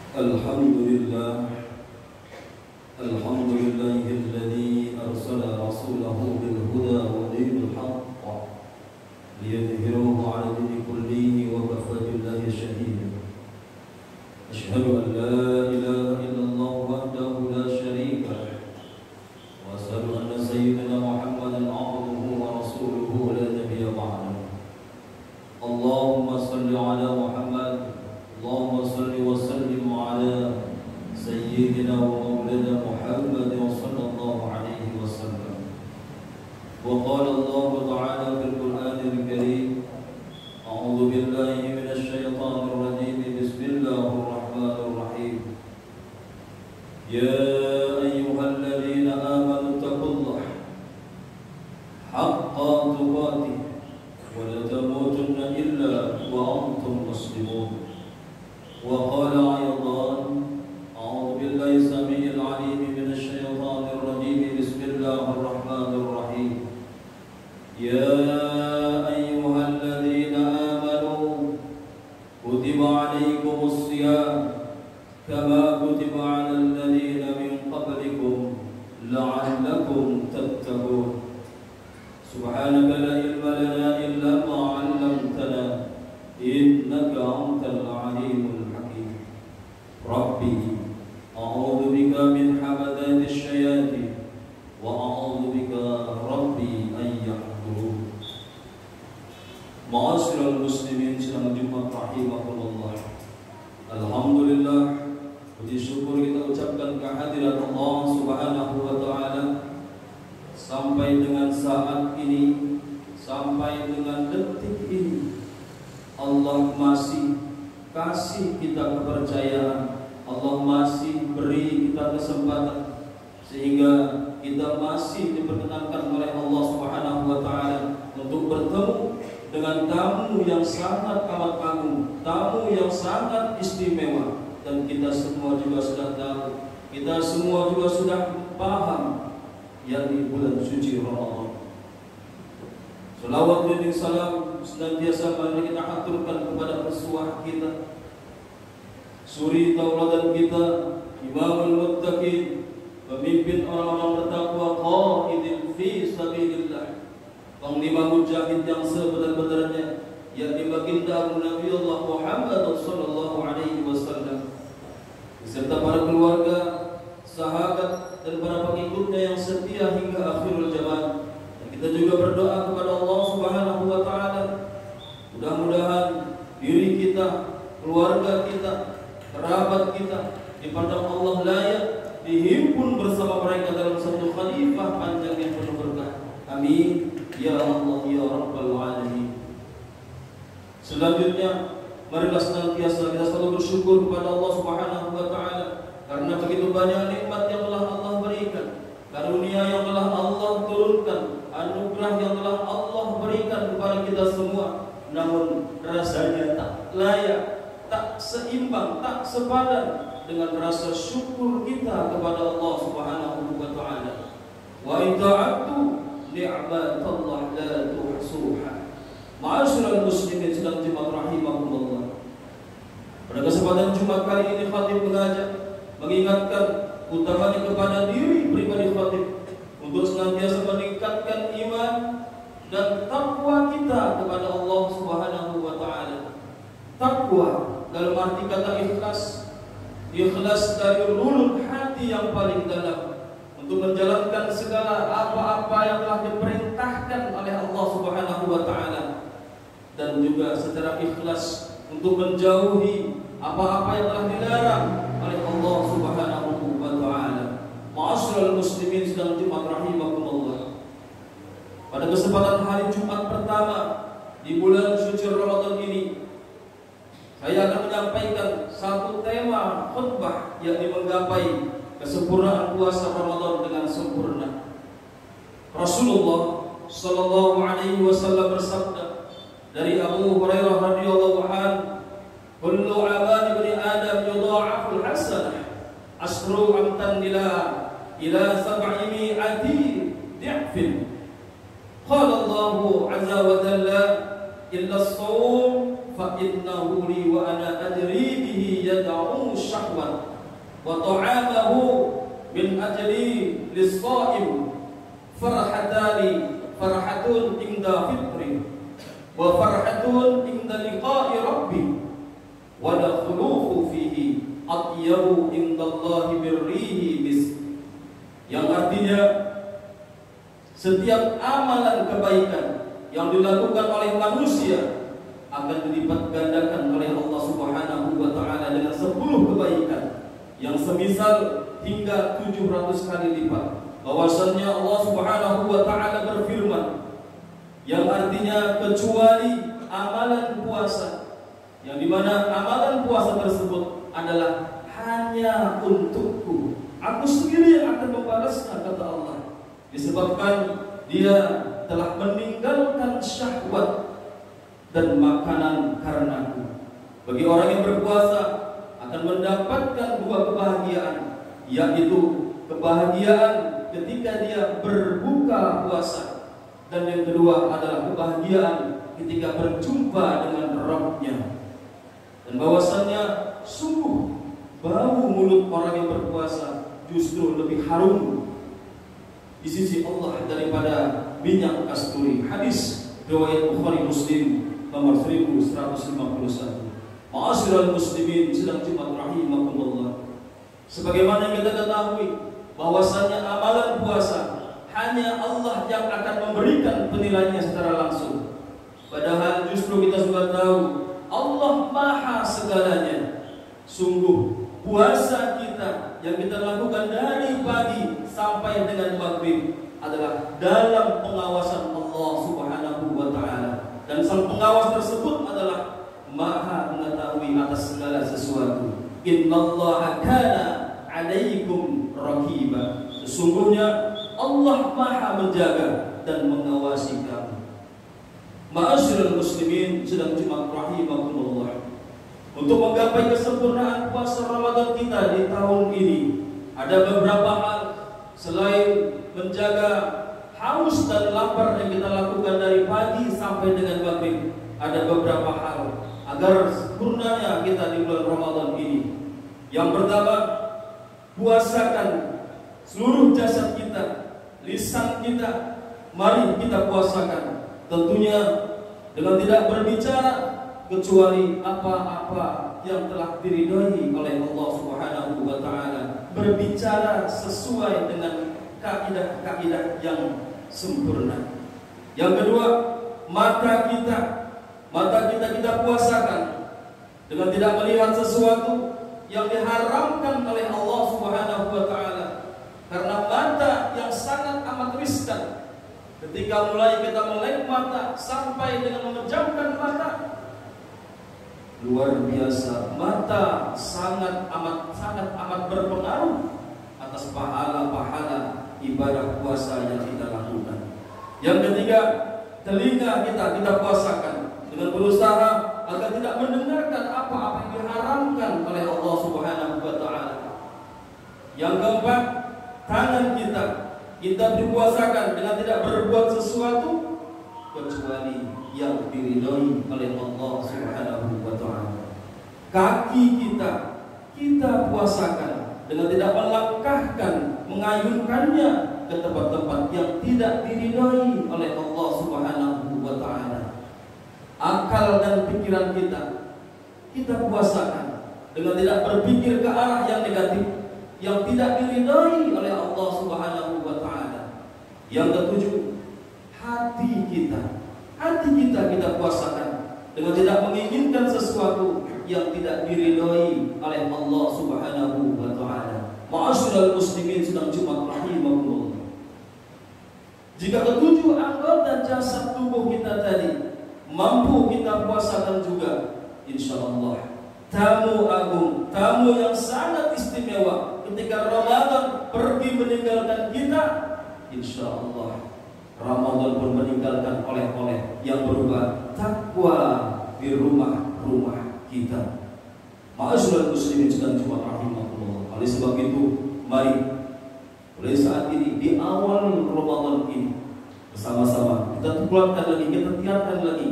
Alhamdulillah Alhamdulillahilladzi arsala rasulahu bil huda wa dinil haqq liyudhhirahu 'ala dini kullihi wa kafa billahi shahida. Asyhadu an la ilaha illallah wahdahu la syarika lahu wa asyhadu anna sayyidina Muhammadan 'abduhu wa rasuluhu la nabiyya ba'dahu. Allahumma shalli 'ala Muhammad, Allahumma shalli wa sallim 'ala sayyidina wa maulana Muhammad sallallahu alaihi wasallam. Wa qala Allah ta'ala fil Qur'anil Karim, a'udzu billahi minasy syaithanir rajim, bismillahir rahmanir rahim. Ya ayyuhalladzina amanu taqullaha haqqa tuqatih wa la tamutunna illa wa antum muslimun. Wa qala aydan, a'udzu billahi samii'il 'aliim minasy syaithaanir rajiim, bismillahir rahmaanir rahiim. Ya ayyuhalladzina aamanu kutiba 'alaikumus shiyaam kama kutiba 'alal ladzina min qablikum la'allakum tattaqun. Subhanaka la ilma lana illa ma 'allamtana innaka antal 'aliimul hakim. Rabbi a'udzu bika min hamadatish syayatin wa a'udzu bika rabbi an yahdurun. Ma'asyiral muslimin, sedang Jumat rahimakumullah. Alhamdulillah, puji syukur kita ucapkan kehadirat Allah Subhanahu wa taala. Sampai dengan saat ini, sampai dengan detik ini, Allah masih kasih kita kepercayaan, Allah masih beri kita kesempatan sehingga kita masih diperkenankan oleh Allah Subhanahu wa taala untuk bertemu dengan tamu yang sangat amat agung, tamu yang sangat istimewa. Dan kita semua juga sudah tahu, kita semua juga sudah paham, yakni bulan suci Ramadan. Salawat dan salam senantiasa mari kita haturkan kepada pesuah kita, suri tauladan kita, imamul muttaqin, pemimpin orang-orang bertakwa, qaidin fi sabilillah, panglima mujahid yang sebenar-benarnya, yakni baginda Nabi Allah Muhammad sallallahu alaihi wasallam, beserta para keluarga, sahabat dan para pengikutnya yang setia hingga akhirul zaman. Kita juga berdoa kepada Allah Subhanahu wa taala, mudah-mudahan diri kita, keluarga kita, kerabat kita dipandang Allah layak dihimpun bersama mereka dalam satu khalifah panjang yang penuh berkah. Amin ya Allah ya rabbal alamin. Selanjutnya, marilah senantiasa kita selalu bersyukur kepada Allah Subhanahu wa taala karena begitu banyak nikmat yang telah Allah berikan, karunia yang telah Allah turunkan, anugerah yang telah Allah berikan kepada kita semua. Namun rasanya tak layak, tak seimbang, tak sepadan dengan rasa syukur kita kepada Allah Subhanahu wa taala. Wa in ta'addu ni'matallah la tuhsuha. Ma'asyiral muslimin, sedang Jumat rahimakumullah. Pada kesempatan Jumat kali ini khatib mengajak, mengingatkan utamanya kepada diri pribadi khatib untuk senantiasa meningkatkan iman dan takwa kita kepada Allah Subhanahu wa taala. Takwa dalam arti kata ikhlas, ikhlas dari luluk hati yang paling dalam untuk menjalankan segala apa-apa yang telah diperintahkan oleh Allah Subhanahu wa taala, dan juga secara ikhlas untuk menjauhi apa-apa yang telah dilarang oleh Allah Subhanahu wa taala. Ma'asyiral muslimin, sedang Jumat rahimakumullah. Pada kesempatan hari Jumat pertama di bulan suci Ramadan ini, saya akan menyampaikan satu tema khutbah, yakni menggapai kesempurnaan puasa Ramadan dengan sempurna. Rasulullah sallallahu alaihi wasallam bersabda dari Abu Hurairah radhiyallahu anhu, "Kullu 'amali ibni Adam yudha'afu al-hasanah asru amtan ila 700 di'fin." Qala Allah azza wa jalla, "Illa as-shawm fa fa innahu li wa ana ajri bihi yad'u syahwan wa ta'amahu min ajli lis-sha'im farhatani farhatun inda fitri wa farhatun inda liqa'i rabbi wa la khulufu fihi atyabu indallahi birrihi bis, yang artinya setiap amalan kebaikan yang dilakukan oleh manusia akan dilipat gandakan oleh Allah Subhanahu wa taala dengan 10 kebaikan yang semisal hingga 700 kali lipat. Bahwasanya Allah Subhanahu wa taala berfirman, yang artinya kecuali amalan puasa, yang dimana amalan puasa tersebut adalah hanya untukku, aku sendiri yang akan membalasnya, kata Allah, disebabkan dia telah meninggalkan syahwat dan makanan karenaku. Bagi orang yang berpuasa akan mendapatkan 2 kebahagiaan, yaitu kebahagiaan ketika dia berbuka puasa, dan yang kedua adalah kebahagiaan ketika berjumpa dengan Rabb-Nya. Dan bahwasannya sungguh bau mulut orang yang berpuasa justru lebih harum di sisi Allah daripada minyak kasturi. Hadis riwayat Bukhari Muslim nomor 1151. Ma'asyiral muslimin sedang Jumat rahimakumullah. Sebagaimana yang kita ketahui bahwasanya amalan puasa hanya Allah yang akan memberikan penilaiannya secara langsung. Padahal justru kita sudah tahu Allah Maha segalanya. Sungguh puasa kita yang kita lakukan dari pagi sampai dengan maghrib adalah dalam pengawasan Allah Subhanahu wa taala, dan sang pengawas tersebut adalah Maha mengetahui atas segala sesuatu. Innallaha kana 'alaikum raqiba. Sesungguhnya Allah Maha menjaga dan mengawasi kamu. Ma'asyiral muslimin sedang Jumat rahimakumullah. Untuk menggapai kesempurnaan puasa Ramadan kita di tahun ini, ada beberapa hal selain menjaga haus dan lapar yang kita lakukan dari pagi sampai dengan maghrib. Ada beberapa hal agar sempurnanya kita di bulan Ramadan ini. Yang pertama, puasakan seluruh jasad kita, lisan kita, mari kita puasakan. Tentunya dengan tidak berbicara kecuali apa-apa yang telah diridhoi oleh Allah Subhanahu wa taala. Berbicara sesuai dengan kaidah-kaidah yang sempurna. Yang kedua, mata kita puasakan dengan tidak melihat sesuatu yang diharamkan oleh Allah Subhanahu wa taala. Karena mata yang sangat amat riskan. Ketika mulai kita melek mata sampai dengan memejamkan mata, luar biasa, mata sangat amat berpengaruh atas pahala-pahala ibadah puasa yang kita lakukan. Yang ketiga, telinga kita puasakan dengan berusaha agar tidak mendengarkan apa-apa yang diharamkan oleh Allah Subhanahu wa taala. Yang keempat, tangan kita dipuasakan dengan tidak berbuat sesuatu kecuali yang diridhoi oleh Allah Subhanahu wa taala. Kaki kita puasakan dengan tidak melangkahkan, mengayunkannya ke tempat-tempat yang tidak diridhoi oleh Allah Subhanahu wa taala. Akal dan pikiran kita puasakan dengan tidak berpikir ke arah yang negatif, yang tidak diridhai oleh Allah Subhanahu wa taala. Yang ketujuh, hati kita puasakan dengan tidak menginginkan sesuatu yang tidak diridhai oleh Allah Subhanahu wa taala. Ma'asyiral muslimin sedang Jumat rahimakumullah. Jika ketujuh anggota jasad tubuh kita tadi mampu kita puasakan juga, insyaallah tamu agung, tamu yang sangat istimewa ketika Ramadan pergi meninggalkan kita, insyaallah Ramadan pun meninggalkan oleh-oleh yang berupa takwa di rumah-rumah kita. Ma'asyiral muslimin sedang Jumat rahimakumullah. Oleh sebab itu, mari mulai saat ini di awal Ramadan ini bersama-sama kita kuatkan lagi, kita tiarkan lagi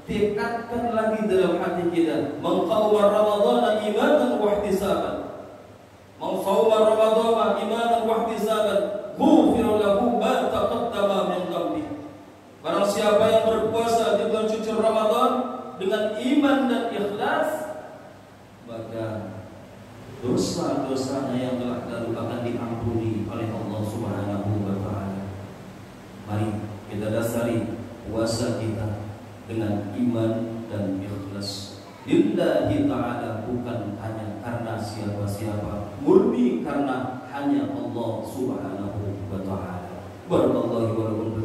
tekadkan lagi dalam hati kita, mengqawma Ramadhan imanan wa ihtisaban. Mengqawma Ramadhan imanan wa ihtisaban, ghufira lahu ma taqaddama min dhanbi. Barang siapa yang berpuasa di bulan suci Ramadan dengan iman dan ikhlas, maka dosa-dosanya yang telah lalu akan diampuni oleh Allah Subhanahu wa taala. Mari kita dasari puasa kita dengan iman dan ikhlas lillahi ta'ala, bukan hanya karena siapa-siapa, murni karena hanya Allah Subhanahu wa ta'ala. Barakallahu wa lakum